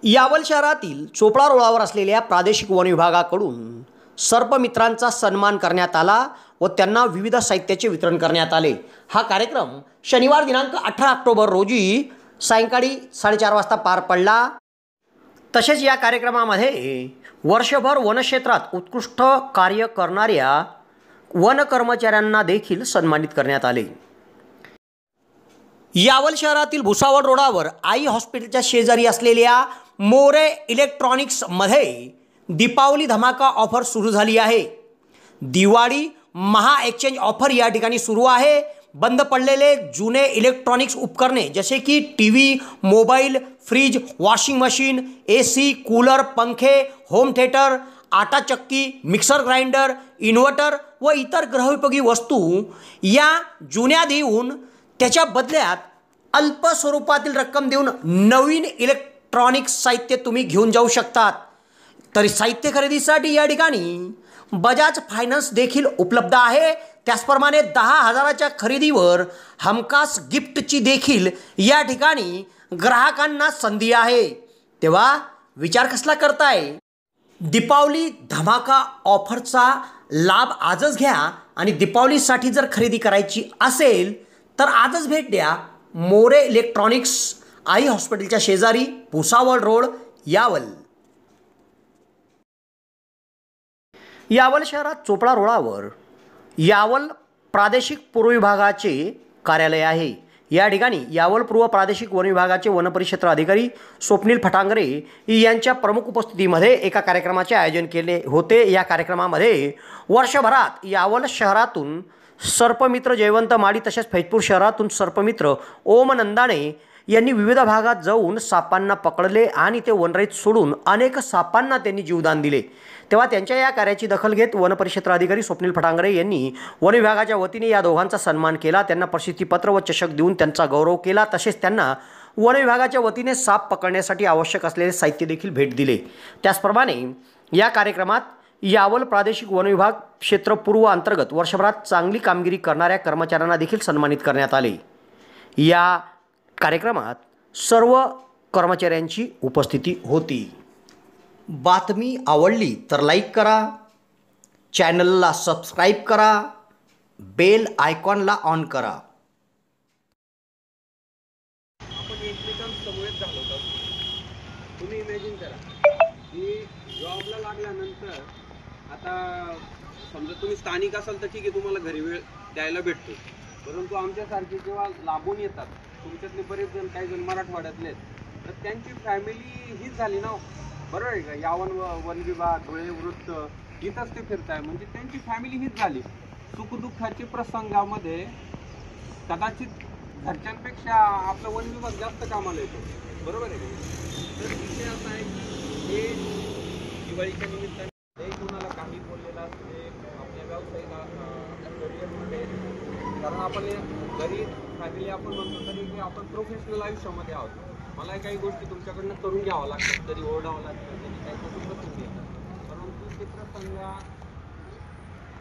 यावल शहरातील चोपडा रोडावर असलेल्या प्रादेशिक वन विभागाकडून सर्पमित्रांचा सन्मान करण्यात आला व त्यांना विविध साहित्याचे वितरण करण्यात आले। हा कार्यक्रम शनिवार दिनांक 18 ऑक्टोबर रोजी सायंकाळी 4:30 वाजता पार पडला। तसेच या कार्यक्रमामध्ये वर्षभर वनक्षेत्रात उत्कृष्ट कार्य करणाऱ्या वन कर्मचाऱ्यांना देखील सन्मानित करण्यात आले। यावल शहरातील भुसावळ रोडावर आई हॉस्पिटलच्या शेजारी असलेल्या मोरे इलेक्ट्रॉनिक्स मध्ये दीपावली धमाका ऑफर सुरू झाली आहे। दिवाळी महा एक्सचेंज ऑफर या ठिकाणी सुरू आहे। बंद पडलेले जुने इलेक्ट्रॉनिक्स उपकरणे जसे की TV, mobile, fridge, washing machine, AC, cooler, पंखे, होम थिएटर, आटा चक्की, मिक्सर ग्राइंडर, इन्व्हर्टर व इतर गृहोपयोगी वस्तू या जुन्या देऊन त्याच्या बदल्यात अल्प स्वरूपातील रक्कम देऊन नवीन इलेक्ट्रॉनिक साहित्य तुम्ही घेऊन जाऊ शकतात। तरी साहित्य खरेदीसाठी या ठिकाणी बजाज फायनान्स देखील उपलब्ध आहे। त्याचप्रमाणे 10,000च्या खरेदीवर हमखास गिफ्टची देखील या ठिकाणी ग्राहकांना संधी आहे। तेव्हा विचार कसला करताय? दीपावली धमाका ऑफरचा लाभ आजच घ्या आणि दीपावलीसाठी जर खरेदी करायची असेल तर आजच भेट द्या मोरे इलेक्ट्रॉनिक्स, आई हॉस्पिटलच्या शेजारी, भुसावळ रोड, यावल। यावल शहरात चोपडा रोडावर यावल प्रादेशिक पूर्व विभागाचे कार्यालय आहे। या ठिकाणी यावल पूर्व प्रादेशिक वन विभागाचे वनपरिक्षेत्र अधिकारी स्वप्नील फटांगरे यांच्या प्रमुख उपस्थितीमध्ये एका कार्यक्रमाचे आयोजन केले होते। या कार्यक्रमामध्ये वर्षभरात यावल शहरातून सर्पमित्र जयवंत माळी तसेच फैजपूर शहरातून सर्पमित्र ओम नंदाणे यांनी विविध भागात जाऊन सापांना पकडले आणि ते वनराईत सोडून अनेक सापांना त्यांनी जीवदान दिले। तेव्हा त्यांच्या या कार्याची दखल घेत वनपरिक्षेत्र अधिकारी स्वप्नील फटांगरे यांनी वन विभागाच्या वतीने या दोघांचा सन्मान केला। त्यांना प्रशस्तीपत्र व चषक देऊन त्यांचा गौरव केला। तसेच त्यांना वन विभागाच्या वतीने साप पकडण्यासाठी आवश्यक असलेले साहित्य देखील भेट दिले। त्याचप्रमाणे या कार्यक्रमात यावल प्रादेशिक वन विभाग क्षेत्र पूर्व अंतर्गत वर्षभरात चांगली कामगिरी करणाऱ्या कर्मचाऱ्यांना देखील सन्मानित करण्यात आले। या कार्यक्रमात सर्व कर्मचाऱ्यांची उपस्थिती होती। बातमी आवडली तर लाईक करा, चॅनलला सबस्क्राईब करा, बेल आयकॉनला ऑन करा। आपण एकमेकांसमवेत झालो होतो। तुम्ही इमॅजिन करा की जॉबला लागल्यानंतर आता समजा तुम्ही स्थानिक असाल तर ठीक आहे, तुम्हाला घरी वेळ द्यायला भेटतो, परंतु आमच्यासारखे जेव्हा लांबून येतात, तुमच्यातले बरेच जण, काही जण मराठवाड्यातले आहेत, तर त्यांची फॅमिली हीच झाली ना, बरोबर आहे का? यावन वन विभाग, धुळे वृत्त इथंच ते फिरताय म्हणजे त्यांची फॅमिली हीच झाली। सुखदुःखाच्या प्रसंगामध्ये कदाचित घरच्यांपेक्षा आपला वन विभाग जास्त कामाला येतो, बरोबर आहे का? तर विषय असा आहे की हे दिवाळीच्या निमित्ताने कोणाला काही बोललेलं असते आपल्या व्यावसायिक आपल्या करिअरमध्ये, कारण आपण घरी फॅमिली आपण म्हणतो तरी की आपण प्रोफेशनल आयुष्यामध्ये आहोत। मला काही गोष्टी तुमच्याकडनं करून घ्यावं लागतात, तरी ओरडावं लागतं, तरी काही गोष्टी बसून येतात, परंतु ते प्रसंग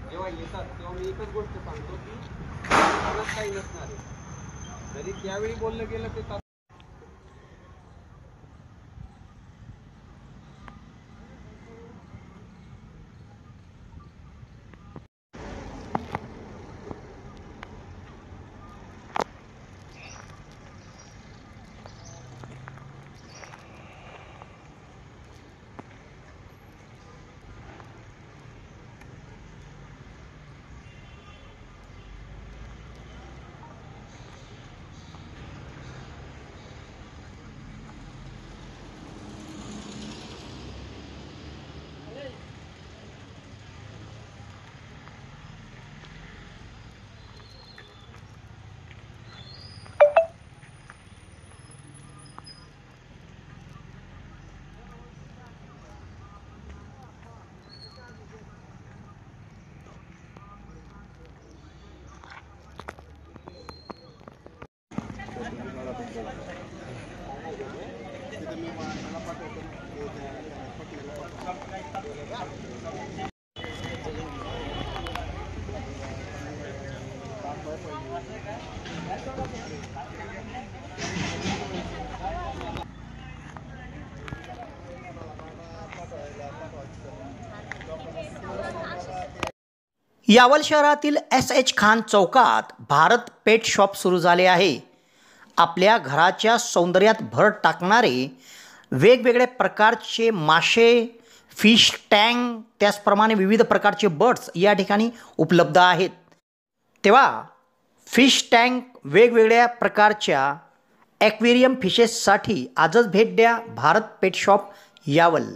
जेव्हा येतात तेव्हा मी एकच गोष्ट सांगतो की मनात काही नसणार आहे, जरी त्यावेळी बोललं गेलं ते यावल शहरातील SH खान चौकात भारत पेट शॉप सुरू झाले आहे. आपल्या घराच्या सौंदर्यात भर टाकणारे वेगवेगळ्या प्रकारचे मासे, फिश टँक, त्याचप्रमाणे विविध प्रकारचे बर्ड्स या ठिकाणी उपलब्ध आहेत. तेव्हा फिश टँक, वेगवेगळ्या प्रकारच्या ॲक्वेरियम फिशेससाठी आजच भेट द्या भारत पेट शॉप यावल.